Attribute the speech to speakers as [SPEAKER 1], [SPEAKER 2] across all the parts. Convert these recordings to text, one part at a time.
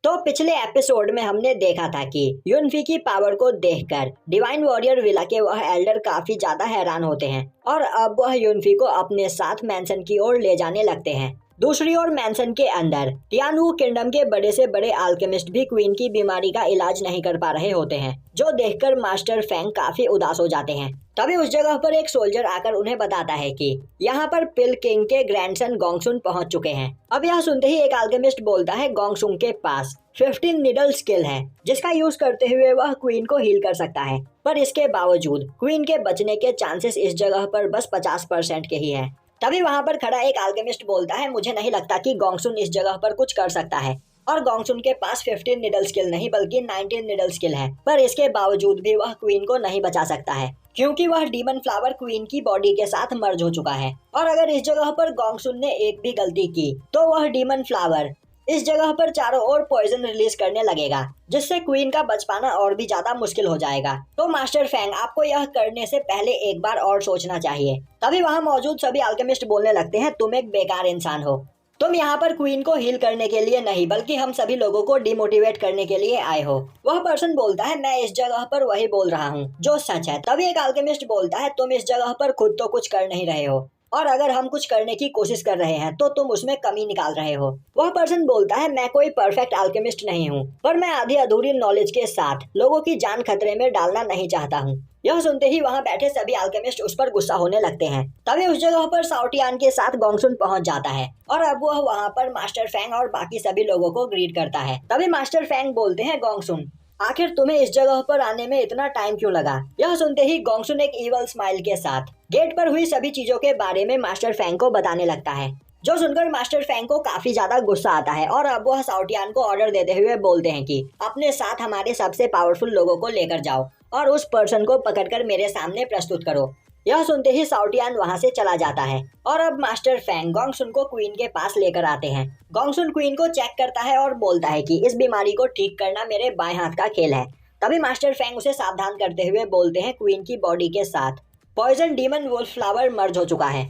[SPEAKER 1] तो पिछले एपिसोड में हमने देखा था कि युनफी की पावर को देखकर डिवाइन वॉरियर विला के वह एल्डर काफी ज्यादा हैरान होते हैं और अब वह युनफी को अपने साथ मैंसन की ओर ले जाने लगते हैं। दूसरी ओर मैंसन के अंदर टियानवू किंगडम के बड़े से बड़े अल्केमिस्ट भी क्वीन की बीमारी का इलाज नहीं कर पा रहे होते हैं, जो देखकर मास्टर फेंग काफी उदास हो जाते हैं। तभी उस जगह पर एक सोल्जर आकर उन्हें बताता है कि यहाँ पर पिल किंग के ग्रैंडसन गोंगसुन पहुंच चुके हैं। अब यह सुनते ही एक अल्केमिस्ट बोलता है गोंगसुन के पास 15 निडल स्किल है, जिसका यूज करते हुए वह क्वीन को हील कर सकता है। पर इसके बावजूद क्वीन के बचने के चांसेस इस जगह पर बस 50% के ही है। तभी वहाँ पर खड़ा एक अल्केमिस्ट बोलता है, मुझे नहीं लगता कि गोंगसुन इस जगह पर कुछ कर सकता है। और गोंगसुन के पास 15 निडल स्किल नहीं बल्कि 19 निडल स्किल है, पर इसके बावजूद भी वह क्वीन को नहीं बचा सकता है, क्योंकि वह डीमन फ्लावर क्वीन की बॉडी के साथ मर्ज हो चुका है। और अगर इस जगह पर गोंगसुन ने एक भी गलती की तो वह डीमन फ्लावर इस जगह पर चारों ओर पॉइजन रिलीज करने लगेगा, जिससे क्वीन का बच पाना और भी ज्यादा मुश्किल हो जाएगा। तो मास्टर फेंग, आपको यह करने से पहले एक बार और सोचना चाहिए। तभी वहाँ मौजूद सभी अल्केमिस्ट बोलने लगते हैं, तुम एक बेकार इंसान हो। तुम यहाँ पर क्वीन को हील करने के लिए नहीं बल्कि हम सभी लोगों को डिमोटिवेट करने के लिए आए हो। वह पर्सन बोलता है, मैं इस जगह पर वही बोल रहा हूँ जो सच है। तभी एक अल्केमिस्ट बोलता है, तुम इस जगह पर खुद तो कुछ कर नहीं रहे हो, और अगर हम कुछ करने की कोशिश कर रहे हैं तो तुम उसमें कमी निकाल रहे हो। वह पर्सन बोलता है, मैं कोई परफेक्ट अल्केमिस्ट नहीं हूँ, पर मैं आधी अधूरी नॉलेज के साथ लोगों की जान खतरे में डालना नहीं चाहता हूँ। यह सुनते ही वहाँ बैठे सभी अल्केमिस्ट उस पर गुस्सा होने लगते हैं। तभी उस जगह पर साओटियान के साथ गोंगसुन पहुंच जाता है और अब वह वहाँ पर मास्टर फेंग और बाकी सभी लोगों को ग्रीट करता है। तभी मास्टर फेंग बोलते हैं, गोंगसुन, आखिर तुम्हें इस जगह पर आने में इतना टाइम क्यों लगा? यह सुनते ही गोंगसुन एक इवल स्माइल के साथ गेट पर हुई सभी चीजों के बारे में मास्टर फेंग को बताने लगता है, जो सुनकर मास्टर फेंग को काफी ज्यादा गुस्सा आता है। और अब वह साओटियान को ऑर्डर देते हुए बोलते हैं कि अपने साथ हमारे सबसे पावरफुल लोगों को लेकर जाओ और उस पर्सन को पकड़कर मेरे सामने प्रस्तुत करो। यह सुनते ही साओटियान वहां से चला जाता है और अब मास्टर फेंग गोंगसुन को क्वीन के पास लेकर आते हैं। गोंगसुन क्वीन को चेक करता है और बोलता है कि इस बीमारी को ठीक करना मेरे बाएं हाथ का खेल है। तभी मास्टर फेंग उसे सावधान करते हुए बोलते हैं, क्वीन की बॉडी के साथ पॉइजन डीमन वुल्फ फ्लावर मर्ज हो चुका है,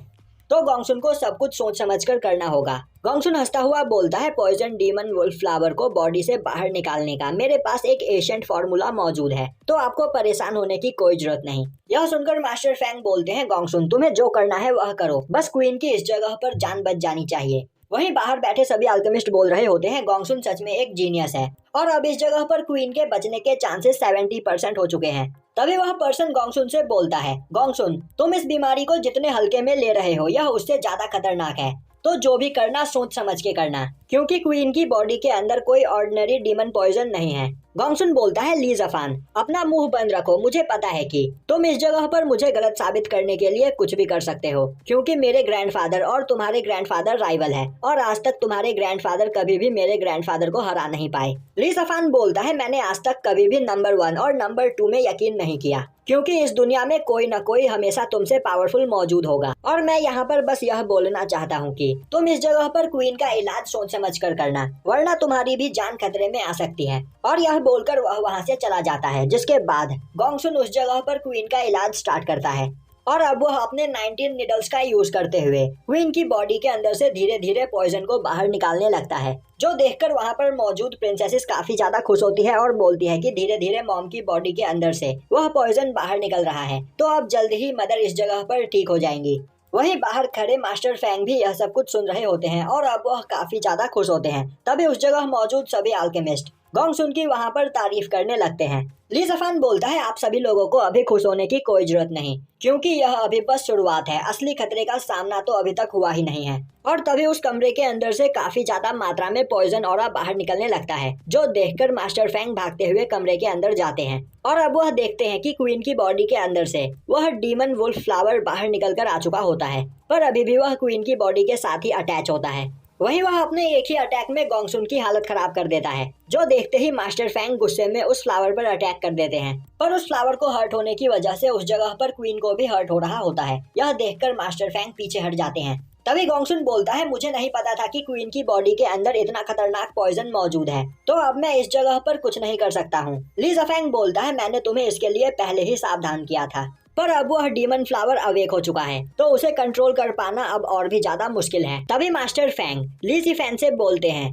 [SPEAKER 1] तो गोंगसुन को सब कुछ सोच समझकर करना होगा। गोंगसुन हंसता हुआ बोलता है, पॉइजन डीमन वुल्फ फ्लावर को बॉडी से बाहर निकालने का मेरे पास एक एशियंट फॉर्मूला मौजूद है, तो आपको परेशान होने की कोई जरूरत नहीं। यह सुनकर मास्टर फेंग बोलते हैं, गोंगसुन, तुम्हें जो करना है वह करो, बस क्वीन की इस जगह पर जान बच जानी चाहिए। वहीं बाहर बैठे सभी अल्केमिस्ट बोल रहे होते हैं, गोंगसुन सच में एक जीनियस है और अब इस जगह पर क्वीन के बचने के चांसेस 70% हो चुके हैं। तभी वह पर्सन गोंगसुन से बोलता है, गोंगसुन, तुम इस बीमारी को जितने हल्के में ले रहे हो यह उससे ज्यादा खतरनाक है, तो जो भी करना सोच समझ के करना, क्योंकि क्वीन की बॉडी के अंदर कोई ऑर्डिनरी डीमन पॉइजन नहीं है। गोंगसुन बोलता है, ली जफान, अपना मुंह बंद रखो, मुझे पता है कि तुम इस जगह पर मुझे गलत साबित करने के लिए कुछ भी कर सकते हो, क्योंकि मेरे ग्रैंडफादर और तुम्हारे ग्रैंडफादर राइवल है और आज तक तुम्हारे ग्रैंडफादर कभी भी मेरे ग्रैंडफादर को हरा नहीं पाए। ली जफान बोलता है, मैंने आज तक कभी भी नंबर 1 और नंबर 2 में यकीन नहीं किया, क्योंकि इस दुनिया में कोई न कोई हमेशा तुमसे पावरफुल मौजूद होगा, और मैं यहाँ पर बस यह बोलना चाहता हूँ कि तुम इस जगह पर क्वीन का इलाज सोच समझ कर करना, वरना तुम्हारी भी जान खतरे में आ सकती है। और यह बोलकर वह वहाँ से चला जाता है, जिसके बाद गोंगसुन उस जगह पर क्वीन का इलाज स्टार्ट करता है और अब वह अपने 19 निडल्स का यूज करते हुए क्वीन की बॉडी के अंदर से धीरे धीरे पॉइजन को बाहर निकालने लगता है, जो देखकर वहाँ पर मौजूद प्रिंसेसेस काफी ज्यादा खुश होती है और बोलती है कि धीरे धीरे मॉम की बॉडी के अंदर से वह पॉइजन बाहर निकल रहा है, तो अब जल्द ही मदर इस जगह पर ठीक हो जाएंगी। वहीं बाहर खड़े मास्टर फेंग भी यह सब कुछ सुन रहे होते हैं और अब वह काफी ज्यादा खुश होते हैं। तभी उस जगह मौजूद सभी अल्केमिस्ट गोंगसुन की वहाँ पर तारीफ करने लगते हैं। ली जफान बोलता है, आप सभी लोगों को अभी खुश होने की कोई जरूरत नहीं, क्योंकि यह अभी बस शुरुआत है, असली खतरे का सामना तो अभी तक हुआ ही नहीं है। और तभी उस कमरे के अंदर से काफी ज्यादा मात्रा में पॉइजन ऑरा बाहर निकलने लगता है, जो देखकर मास्टर फेंग भागते हुए कमरे के अंदर जाते हैं और अब वह देखते हैं कि क्वीन की बॉडी के अंदर से वह डीमन वुल्फ फ्लावर बाहर निकल कर आ चुका होता है, पर अभी भी वह क्वीन की बॉडी के साथ ही अटैच होता है। वहीं वह अपने एक ही अटैक में गोंगसुन की हालत खराब कर देता है, जो देखते ही मास्टर फेंग गुस्से में उस फ्लावर पर अटैक कर देते हैं, पर उस फ्लावर को हर्ट होने की वजह से उस जगह पर क्वीन को भी हर्ट हो रहा होता है। यह देखकर मास्टर फेंग पीछे हट जाते हैं। तभी गोंगसुन बोलता है, मुझे नहीं पता था कि क्वीन की बॉडी के अंदर इतना खतरनाक पॉइजन मौजूद है, तो अब मैं इस जगह पर कुछ नहीं कर सकता हूँ। ली जफेंग बोलता है, मैंने तुम्हें इसके लिए पहले ही सावधान किया था, पर अब वह डीमन फ्लावर अवेक हो चुका है, तो उसे कंट्रोल कर पाना अब और भी ज्यादा मुश्किल है। तभी मास्टर फेंग ली जिफेन से बोलते हैं,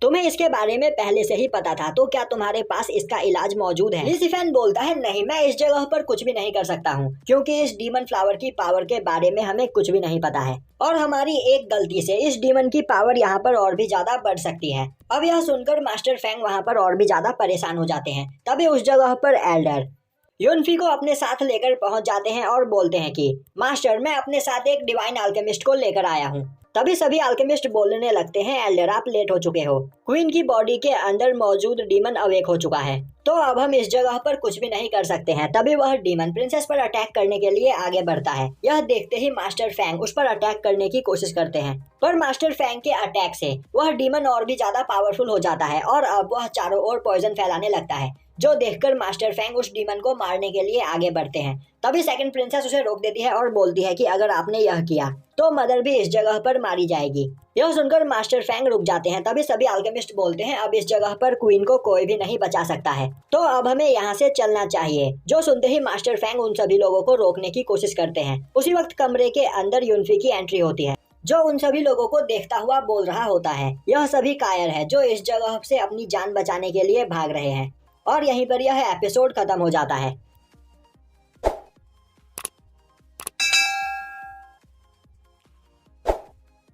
[SPEAKER 1] तुम्हें इसके बारे में पहले से ही पता था, तो क्या तुम्हारे पास इसका इलाज मौजूद है? लिसिफेन बोलता है, नहीं, मैं इस जगह पर कुछ भी नहीं कर सकता हूँ, क्योंकि इस डीमन फ्लावर की पावर के बारे में हमें कुछ भी नहीं पता है और हमारी एक गलती से इस डीमन की पावर यहाँ पर और भी ज्यादा बढ़ सकती है। अब यह सुनकर मास्टर फैंग वहाँ पर और भी ज्यादा परेशान हो जाते हैं। तभी उस जगह पर एल्डर युनफी को अपने साथ लेकर पहुंच जाते हैं और बोलते हैं कि मास्टर, मैं अपने साथ एक डिवाइन अल्केमिस्ट को लेकर आया हूँ। तभी सभी अल्केमिस्ट बोलने लगते हैं, एल्डर, आप लेट हो चुके हो। क्वीन की बॉडी के अंदर मौजूद डीमन अवेक हो चुका है, तो अब हम इस जगह पर कुछ भी नहीं कर सकते हैं। तभी वह डीमन प्रिंसेस पर अटैक करने के लिए आगे बढ़ता है। यह देखते ही मास्टर फैंग उस पर अटैक करने की कोशिश करते हैं, पर मास्टर फैंग के अटैक से वह डीमन और भी ज्यादा पावरफुल हो जाता है और अब वह चारों ओर पॉइजन फैलाने लगता है, जो देखकर मास्टर फैंग उस डीमन को मारने के लिए आगे बढ़ते हैं। तभी सेकंड प्रिंसेस उसे रोक देती है और बोलती है कि अगर आपने यह किया तो मदर भी इस जगह पर मारी जाएगी। यह सुनकर मास्टर फैंग रुक जाते हैं। तभी सभी अल्केमिस्ट बोलते हैं, अब इस जगह पर क्वीन को कोई भी नहीं बचा सकता है, तो अब हमें यहाँ से चलना चाहिए। जो सुनते ही मास्टर फैंग उन सभी लोगों को रोकने की कोशिश करते हैं। उसी वक्त कमरे के अंदर युनफी की एंट्री होती है, जो उन सभी लोगों को देखता हुआ बोल रहा होता है, यह सभी कायर है जो इस जगह से अपनी जान बचाने के लिए भाग रहे हैं। और यहीं पर यह एपिसोड खत्म हो जाता है।